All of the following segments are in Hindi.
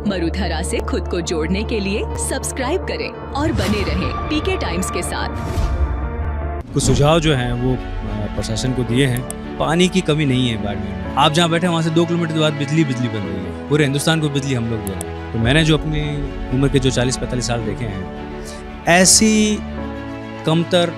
मरुधरा से खुद को जोड़ने के लिए सब्सक्राइब करें और बने रहें पीके टाइम्स के साथ। कुछ सुझाव जो हैं वो प्रशासन को दिए हैं। पानी की कमी नहीं है बाड़मेर में। आप जहाँ बैठे हैं वहाँ से 2 किलोमीटर के बाद बिजली बन रही है। पूरे हिंदुस्तान को बिजली हम लोग दे रहे हैं। तो मैंने जो अपनी उम्र के जो 40-45 साल देखे हैं, ऐसी कमतर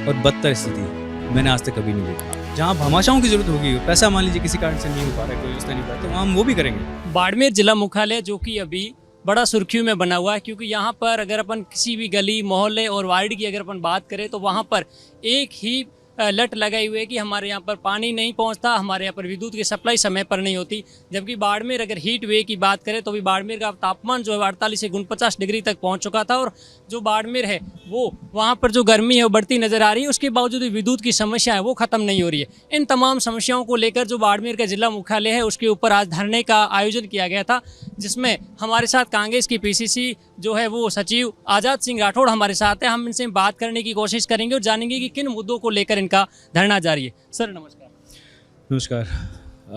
और बदतर स्थिति मैंने आज तक कभी नहीं देखी। जहाँ भामाशाहों की जरूरत होगी, पैसा मान लीजिए किसी कारण से नहीं हो पा रहा है, कोई व्यवस्था नहीं पा रहा, तो वहाँ हम वो भी करेंगे। बाड़मेर जिला मुख्यालय जो कि अभी बड़ा सुर्खियों में बना हुआ है, क्योंकि यहाँ पर अगर अपन किसी भी गली मोहल्ले और वार्ड की अगर अपन बात करें तो वहाँ पर एक ही लट लगाई हुई है कि हमारे यहाँ पर पानी नहीं पहुँचता, हमारे यहाँ पर विद्युत की सप्लाई समय पर नहीं होती। जबकि बाड़मेर अगर हीट वे की बात करें तो भी बाड़मेर का तापमान जो है 48 से 49 डिग्री तक पहुँच चुका था, और जो बाड़मेर है वो वहाँ पर जो गर्मी है वो बढ़ती नज़र आ रही है। उसके बावजूद विद्युत की समस्या है वो ख़त्म नहीं हो रही है। इन तमाम समस्याओं को लेकर जो बाड़मेर का जिला मुख्यालय है उसके ऊपर आज धरने का आयोजन किया गया था, जिसमें हमारे साथ कांग्रेस की पीसीसी जो है वो सचिव आज़ाद सिंह राठौड़ हमारे साथ है। हम इनसे बात करने की कोशिश करेंगे और जानेंगे कि किन मुद्दों को लेकर इनका धरना जारी है। सर नमस्कार। नमस्कार।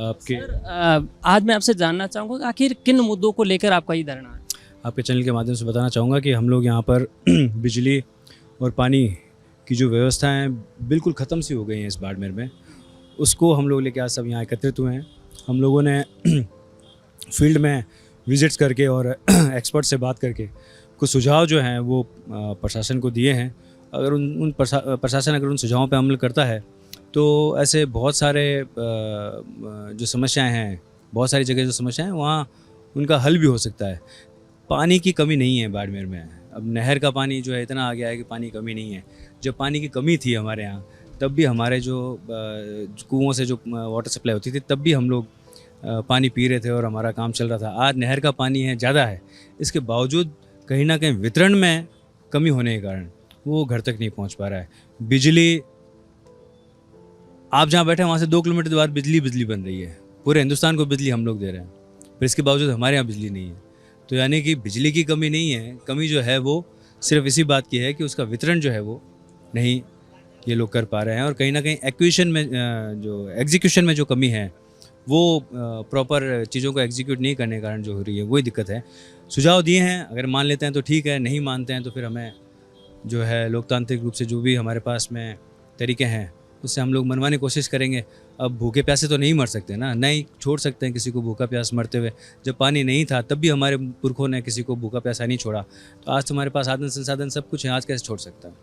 आपके सर, आज मैं आपसे जानना चाहूँगा कि आखिर किन मुद्दों को लेकर आपका ये धरना है? आपके चैनल के माध्यम से बताना चाहूँगा कि हम लोग यहाँ पर बिजली और पानी की जो व्यवस्था है बिल्कुल ख़त्म सी हो गई हैं इस बाड़मेर में। उसको हम लोग लेके आज सब यहाँ एकत्रित हुए हैं। हम लोगों ने फील्ड में विजिट्स करके और एक्सपर्ट से बात करके कुछ सुझाव जो हैं वो प्रशासन को दिए हैं। अगर प्रशासन अगर उन सुझावों पर अमल करता है तो ऐसे बहुत सारे जो समस्याएं हैं, बहुत सारी जगह जो समस्याएं हैं वहाँ उनका हल भी हो सकता है। पानी की कमी नहीं है बाड़मेर में। अब नहर का पानी जो है इतना आ गया है कि पानी की कमी नहीं है। जब पानी की कमी थी हमारे यहाँ तब भी हमारे जो कुओं से जो वाटर सप्लाई होती थी तब भी हम लोग पानी पी रहे थे और हमारा काम चल रहा था। आज नहर का पानी है ज़्यादा है, इसके बावजूद कहीं ना कहीं वितरण में कमी होने के कारण वो घर तक नहीं पहुंच पा रहा है। बिजली, आप जहां बैठे हैं वहां से 2 किलोमीटर के बाद बिजली बन रही है। पूरे हिंदुस्तान को बिजली हम लोग दे रहे हैं, पर इसके बावजूद हमारे यहाँ बिजली नहीं है। तो यानी कि बिजली की कमी नहीं है, कमी जो है वो सिर्फ इसी बात की है कि उसका वितरण जो है वो नहीं ये लोग कर पा रहे हैं। और कहीं ना कहीं एक्विजिशन में जो एग्जीक्यूशन में जो कमी है वो प्रॉपर चीज़ों को एग्जीक्यूट नहीं करने के कारण जो हो रही है वही दिक्कत है। सुझाव दिए हैं, अगर मान लेते हैं तो ठीक है, नहीं मानते हैं तो फिर हमें जो है लोकतांत्रिक रूप से जो भी हमारे पास में तरीके हैं उससे हम लोग मनवाने की कोशिश करेंगे। अब भूखे प्यासे तो नहीं मर सकते ना, नहीं छोड़ सकते हैं किसी को भूखा प्यास मरते हुए। जब पानी नहीं था तब भी हमारे पुरखों ने किसी को भूखा प्यासा नहीं छोड़ा, तो आज तुम्हारे पास साधन संसाधन सब कुछ है, आज कैसे छोड़ सकता है?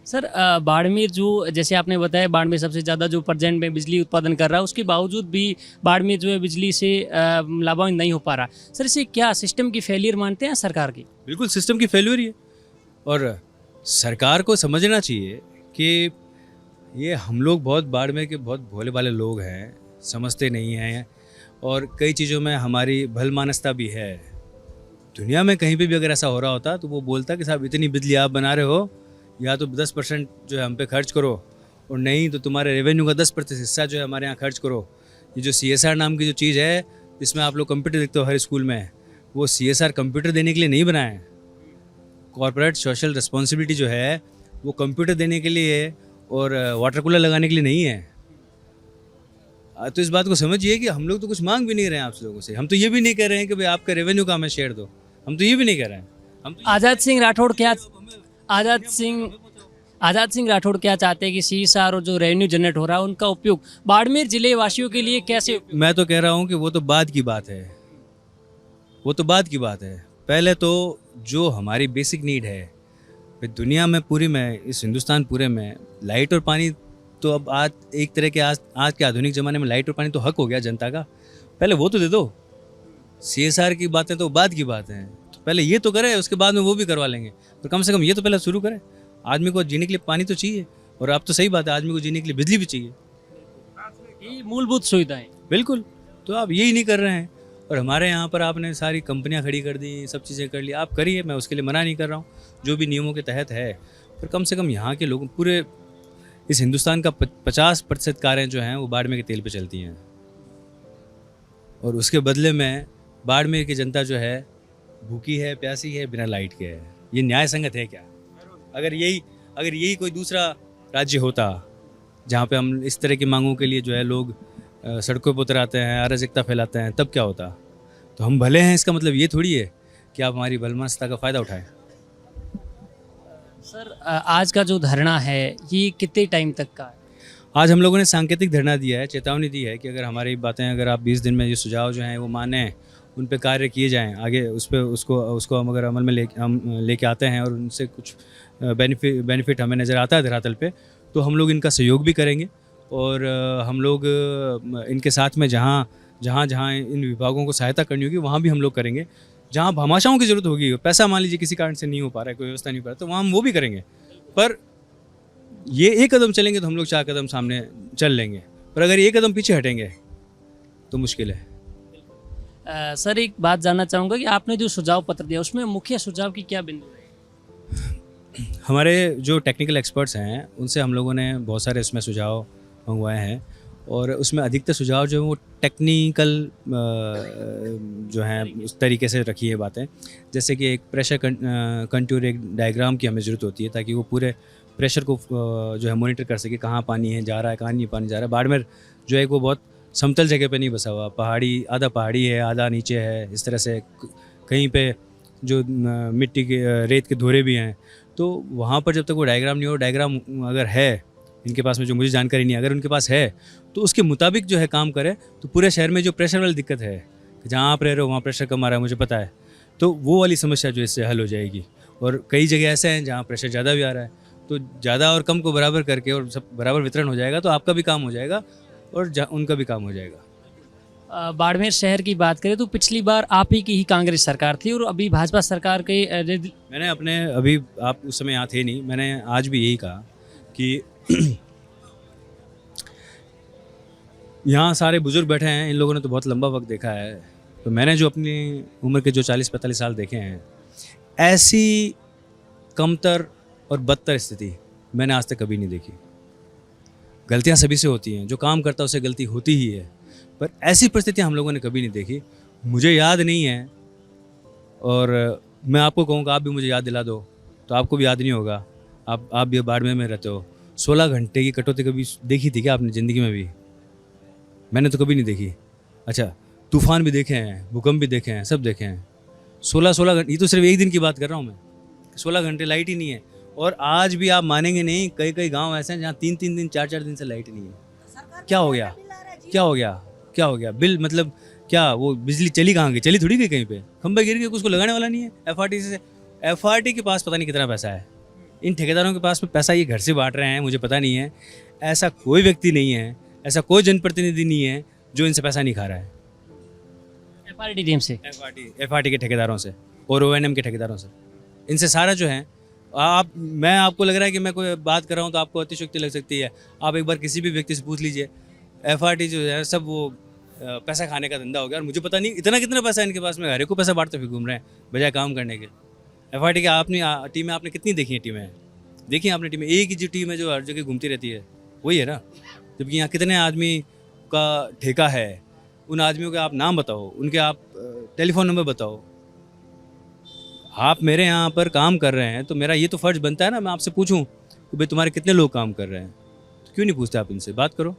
सर, बाड़मेर जो जैसे आपने बताया बाड़मेर सबसे ज़्यादा जो प्रेजेंट में बिजली उत्पादन कर रहा है, उसके बावजूद भी बाड़मेर जो है बिजली से लाभान्वित नहीं हो पा रहा। सर, इसे क्या सिस्टम की फेलियर मानते हैं सरकार की? बिल्कुल सिस्टम की फेल्यूर ही है, और सरकार को समझना चाहिए कि ये हम लोग बहुत बाड़मेर के बहुत भोले भाले लोग हैं, समझते नहीं हैं, और कई चीज़ों में हमारी भलमानसता भी है। दुनिया में कहीं पे भी अगर ऐसा हो रहा होता तो वो बोलता कि साहब इतनी बिजली आप बना रहे हो, या तो 10% जो है हम पे खर्च करो, और नहीं तो तुम्हारे रेवेन्यू का 10% हिस्सा जो है हमारे यहाँ खर्च करो। ये जो CSR नाम की जो चीज़ है जिसमें आप लोग कंप्यूटर देखते हो हर स्कूल में, वो CSR कंप्यूटर देने के लिए नहीं बनाया है। कॉर्पोरेट सोशल रिस्पॉन्सिबिलिटी जो है वो कंप्यूटर देने के लिए और वाटर कूलर लगाने के लिए नहीं है। तो इस बात को समझिए कि हम लोग तो कुछ मांग भी नहीं रहे हैं आप लोगों से। हम तो ये भी नहीं कह रहे हैं कि भाई आपका रेवेन्यू का हमें शेयर दो, हम तो ये भी नहीं कह रहे हैं। हम तो आज़ाद सिंह राठौड़ क्या चाहते हैं कि CSR और जो रेवेन्यू जनरेट हो रहा है उनका उपयोग बाड़मेर जिले वासियों के लिए कैसे? मैं तो कह रहा हूँ कि वो तो बाद की बात है, वो तो बाद की बात है। पहले तो जो हमारी बेसिक नीड है दुनिया में पूरी में, इस हिंदुस्तान पूरे में, लाइट और पानी तो अब आज एक तरह के आज के आधुनिक ज़माने में लाइट और पानी तो हक हो गया जनता का। पहले वो तो दे दो। CSR की बातें तो बाद की बात हैं, तो पहले ये तो करें, उसके बाद में वो भी करवा लेंगे, पर कम से कम ये तो पहले शुरू करें। आदमी को जीने के लिए पानी तो चाहिए, और अब तो सही बात है आदमी को जीने के लिए बिजली भी चाहिए, ये मूलभूत सुविधाएं। बिल्कुल। तो आप यही नहीं कर रहे हैं, और हमारे यहाँ पर आपने सारी कंपनियाँ खड़ी कर दी, सब चीज़ें कर ली। आप करिए, मैं उसके लिए मना नहीं कर रहा हूँ, जो भी नियमों के तहत है, पर कम से कम यहाँ के लोग, पूरे इस हिंदुस्तान का 50% कारें जो हैं वो बाड़मेर के तेल पे चलती हैं, और उसके बदले में बाड़मेर की जनता जो है भूखी है, प्यासी है, बिना लाइट के है। ये न्याय संगत है क्या? अगर यही कोई दूसरा राज्य होता जहाँ पे हम इस तरह की मांगों के लिए जो है लोग सड़कों पर उतर आते हैं, अराजकता फैलाते हैं, तब क्या होता? तो हम भले हैं इसका मतलब ये थोड़ी है कि आप हमारी भलमनस्ता का फ़ायदा उठाएं। सर आज का जो धरना है ये कितने टाइम तक का है? आज हम लोगों ने सांकेतिक धरना दिया है, चेतावनी दी है कि अगर हमारी बातें, अगर आप 20 दिन में ये सुझाव जो हैं वो मानें, उन पे कार्य किए जाएं, आगे उस पे उसको हम अगर अमल में हम लेके आते हैं और उनसे कुछ बेनिफिट हमें नज़र आता है धरातल पे, तो हम लोग इनका सहयोग भी करेंगे। और हम लोग इनके साथ में जहाँ जहाँ इन विभागों को सहायता करनी होगी वहाँ भी हम लोग करेंगे। जहाँ भामाशाहों की ज़रूरत होगी, पैसा मान लीजिए किसी कारण से नहीं हो पा रहा है, कोई व्यवस्था नहीं हो पा रहा, तो वहाँ हम वो भी करेंगे। पर ये एक कदम चलेंगे तो हम लोग 4 कदम सामने चल लेंगे, पर अगर एक कदम पीछे हटेंगे तो मुश्किल है। सर एक बात जानना चाहूँगा कि आपने जो सुझाव पत्र दिया उसमें मुख्य सुझाव की क्या बिंदु है? हमारे जो टेक्निकल एक्सपर्ट्स हैं उनसे हम लोगों ने बहुत सारे इसमें सुझाव मंगवाए हैं, और उसमें अधिकतर सुझाव जो है वो टेक्निकल जो हैं उस तरीके से रखी है बातें। जैसे कि एक प्रेशर कंटूर, एक डायग्राम की हमें ज़रूरत होती है ताकि वो पूरे प्रेशर को जो है मॉनिटर कर सके, कहाँ पानी है जा रहा है, कहाँ नहीं पानी जा रहा है। बाड़मेर जो है वो बहुत समतल जगह पे नहीं बसा हुआ, पहाड़ी, आधा पहाड़ी है आधा नीचे है, इस तरह से कहीं पे जो मिट्टी के रेत के धोरे भी हैं। तो वहाँ पर जब तक वो डायग्राम नहीं हो, डायग्राम अगर है इनके पास में, जो मुझे जानकारी नहीं है, अगर उनके पास है तो उसके मुताबिक जो है काम करे, तो पूरे शहर में जो प्रेशर वाली दिक्कत है, जहाँ आप रह रहे हो वहाँ प्रेशर कम आ रहा है मुझे पता है, तो वो वाली समस्या जो इससे हल हो जाएगी। और कई जगह ऐसे हैं जहाँ प्रेशर ज़्यादा भी आ रहा है, तो ज़्यादा और कम को बराबर करके और सब बराबर वितरण हो जाएगा तो आपका भी काम हो जाएगा और उनका भी काम हो जाएगा। बाड़मेर शहर की बात करें तो पिछली बार आप ही की ही कांग्रेस सरकार थी और अभी भाजपा सरकार के मैंने अपने, अभी आप उस समय यहाँ थे नहीं, मैंने आज भी यही कहा कि यहाँ सारे बुजुर्ग बैठे हैं, इन लोगों ने तो बहुत लंबा वक्त देखा है, तो मैंने जो अपनी उम्र के जो 40-45 साल देखे हैं, ऐसी कमतर और बदतर स्थिति मैंने आज तक कभी नहीं देखी। गलतियाँ सभी से होती हैं, जो काम करता है उससे गलती होती ही है, पर ऐसी परिस्थितियाँ हम लोगों ने कभी नहीं देखी। मुझे याद नहीं है, और मैं आपको कहूँगा आप भी मुझे याद दिला दो तो आपको भी याद नहीं होगा। आप भी बाड़मेर में रहते हो, 16 घंटे की कटौती कभी देखी थी क्या आपने ज़िंदगी में भी? मैंने तो कभी नहीं देखी। अच्छा, तूफ़ान भी देखे हैं, भूकंप भी देखे हैं, सब देखे हैं। 16 घंटे, ये तो सिर्फ एक दिन की बात कर रहा हूँ मैं, 16 घंटे लाइट ही नहीं है। और आज भी आप मानेंगे नहीं, कई गांव ऐसे हैं जहाँ 3-3 दिन 4-4 दिन से लाइट नहीं है। क्या हो गया? क्या हो गया? क्या हो गया? बिल मतलब क्या, वो बिजली चली कहाँ गई? चली थोड़ी गई कहीं पे, खंभा गिर गया, उसको लगाने वाला नहीं है। एफआरटी के पास पता नहीं कितना पैसा है, इन ठेकेदारों के पास में पैसा ये घर से बांट रहे हैं, मुझे पता नहीं है। ऐसा कोई व्यक्ति नहीं है, ऐसा कोई जनप्रतिनिधि नहीं है जो इनसे पैसा नहीं खा रहा है। एफआरटी टीम से, एफआरटी के ठेकेदारों से और ओएनएम के ठेकेदारों से, इनसे सारा जो है। मैं आपको लग रहा है कि मैं कोई बात कर रहा हूँ तो आपको अतिशयोक्ति लग सकती है। आप एक बार किसी भी व्यक्ति से पूछ लीजिए, एफआरटी जो है सब वो पैसा खाने का धंधा हो गया। और मुझे पता नहीं इतना कितना पैसा है इनके पास में, हर एक को पैसा बांटते हुए घूम रहे हैं बजाय काम करने के। एफआरटी की आपने टीमें आपने कितनी देखी हैं? टीमें देखी आपने? टीमें एक ही जो टीम है जो हर जगह घूमती रहती है वही है ना। जबकि यहाँ कितने आदमी का ठेका है, उन आदमियों के आप नाम बताओ, उनके आप टेलीफोन नंबर बताओ। आप मेरे यहाँ पर काम कर रहे हैं तो मेरा ये तो फ़र्ज़ बनता है ना, मैं आपसे पूछूं कि भाई तुम्हारे कितने लोग काम कर रहे हैं, तो क्यों नहीं पूछते आप इनसे? बात करो।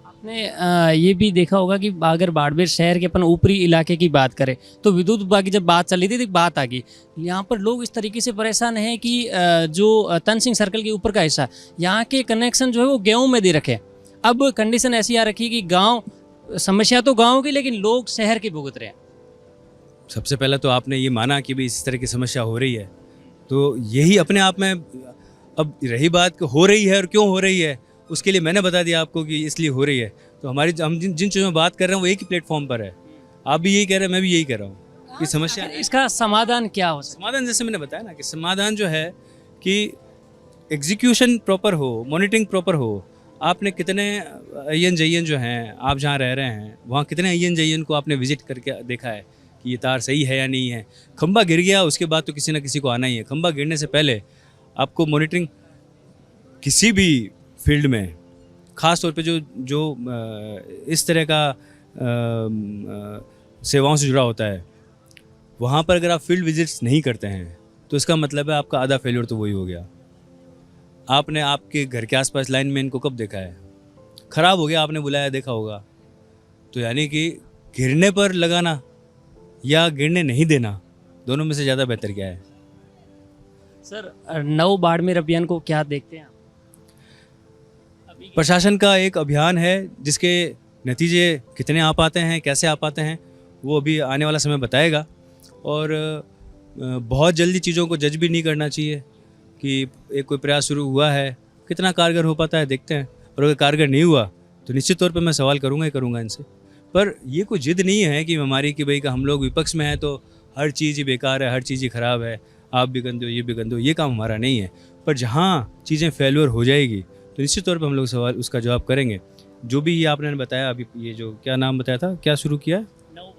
आपने ये भी देखा होगा कि अगर बाड़मेर शहर के अपन ऊपरी इलाके की बात करें तो विद्युत विभाग की जब बात चल रही थी तो बात आ गई, यहाँ पर लोग इस तरीके से परेशान हैं कि जो तन सिंह सर्कल के ऊपर का हिस्सा, यहाँ के कनेक्शन जो है वो गेहूँ में दे रखे। अब कंडीशन ऐसी आ रखी है कि गाँव, समस्या तो गाँव की, लेकिन लोग शहर के भुगत रहे हैं। सबसे पहले तो आपने ये माना कि भाई इस तरह की समस्या हो रही है, तो यही अपने आप में, अब रही बात हो रही है और क्यों हो रही है, उसके लिए मैंने बता दिया आपको कि इसलिए हो रही है। तो हम जिन चीज़ों में बात कर रहे हैं वो एक ही प्लेटफॉर्म पर है। आप भी यही कह रहे हैं, मैं भी यही कह रहा हूँ कि समस्या, इसका समाधान क्या हो सकता है? समाधान जैसे मैंने बताया ना कि समाधान जो है कि एग्जीक्यूशन प्रॉपर हो, मॉनिटरिंग प्रॉपर हो। आपने कितने INJN जो हैं, आप जहाँ रह रहे हैं वहाँ कितने INJN को आपने विजिट करके देखा है कि ये तार सही है या नहीं है? खंबा गिर गया उसके बाद तो किसी ना किसी को आना ही है। खंबा गिरने से पहले आपको मॉनिटरिंग किसी भी फील्ड में, ख़ास तौर पे जो इस तरह का सेवाओं से जुड़ा होता है, वहाँ पर अगर आप फील्ड विजिट्स नहीं करते हैं तो इसका मतलब है आपका आधा फेलियर तो वही हो गया। आपने आपके घर के आसपास लाइनमैन को कब देखा है? ख़राब हो गया, आपने बुलाया देखा होगा, तो यानी कि गिरने पर लगाना या गिरने नहीं देना, दोनों में से ज़्यादा बेहतर क्या है? सर नव बाड़मेर अभियान को क्या देखते हैं आप? प्रशासन का एक अभियान है जिसके नतीजे कितने आ पाते हैं, कैसे आ पाते हैं, वो अभी आने वाला समय बताएगा। और बहुत जल्दी चीज़ों को जज भी नहीं करना चाहिए कि एक कोई प्रयास शुरू हुआ है, कितना कारगर हो पाता है देखते हैं। और अगर कारगर नहीं हुआ तो निश्चित तौर पे मैं सवाल करूँगा ही करूँगा इनसे। पर ये कोई जिद नहीं है कि हमारी कि भाई का हम लोग विपक्ष में हैं तो हर चीज़ ही बेकार है, हर चीज़ ही ख़राब है, आप भी गंदे हो, ये भी गंदे हो, ये काम हमारा नहीं है। पर जहाँ चीज़ें फेल्योर हो जाएगी तो निश्चित तौर पर हम लोग सवाल उसका जवाब करेंगे। जो भी ये आपने बताया अभी, ये जो क्या नाम बताया था, क्या शुरू किया है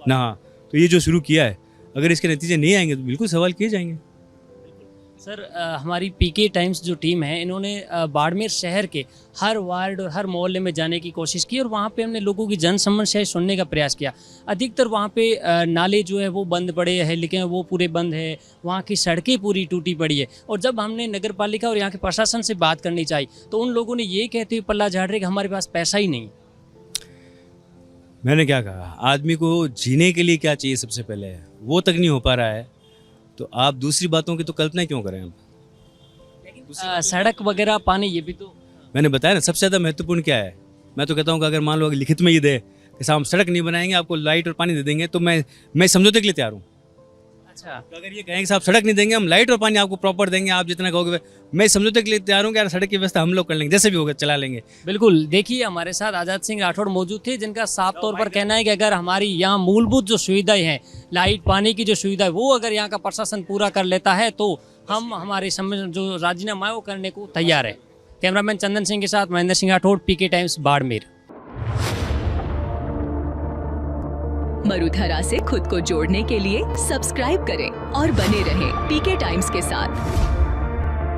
ना, हाँ, तो ये जो शुरू किया है, अगर इसके नतीजे नहीं आएंगे तो बिल्कुल सवाल किए जाएंगे। सर हमारी पीके टाइम्स जो टीम है, इन्होंने बाड़मेर शहर के हर वार्ड और हर मोहल्ले में जाने की कोशिश की और वहाँ पे हमने लोगों की जन समस्याएं सुनने का प्रयास किया। अधिकतर वहाँ पे नाले जो है वो बंद पड़े हैं, लेकिन वो पूरे बंद है, वहाँ की सड़कें पूरी टूटी पड़ी है। और जब हमने नगर पालिका और यहाँ के प्रशासन से बात करनी चाहिए तो उन लोगों ने ये कहते हुए पल्ला झाड़ रहे कि हमारे पास पैसा ही नहीं। मैंने क्या कहा, आदमी को जीने के लिए क्या चाहिए सबसे पहले, वो तक नहीं हो पा रहा है, तो आप दूसरी बातों की तो कल्पना क्यों करें? सड़क वगैरह, पानी, ये भी तो मैंने बताया ना, सबसे ज़्यादा महत्वपूर्ण क्या है। मैं तो कहता हूँ कि अगर मान लो अगर लिखित में ये दे कि साहब हम सड़क नहीं बनाएंगे, आपको लाइट और पानी दे देंगे, तो मैं समझौते के लिए तैयार हूँ। अच्छा, तो अगर ये कहें कि साहब सड़क नहीं देंगे, हम लाइट और पानी आपको प्रॉपर देंगे, आप जितना कहोगे, मैं समझौते के लिए तैयार हूँ कि यार सड़क की व्यवस्था हम लोग कर लेंगे, जैसे भी होगा चला लेंगे। बिल्कुल। देखिए हमारे साथ आज़ाद सिंह राठौड़ मौजूद थे, जिनका साफ तौर पर कहना है कि अगर हमारी यहाँ मूलभूत जो सुविधाएं हैं, लाइट पानी की जो सुविधा है, वो अगर यहाँ का प्रशासन पूरा कर लेता है तो हम हमारे जो राजीनामा है वो करने को तैयार है। कैमरामैन चंदन सिंह के साथ महेंद्र सिंह राठौड़, पीके टाइम्स, बाड़मेर। मरुधरा से खुद को जोड़ने के लिए सब्सक्राइब करें और बने रहें पीके टाइम्स के साथ।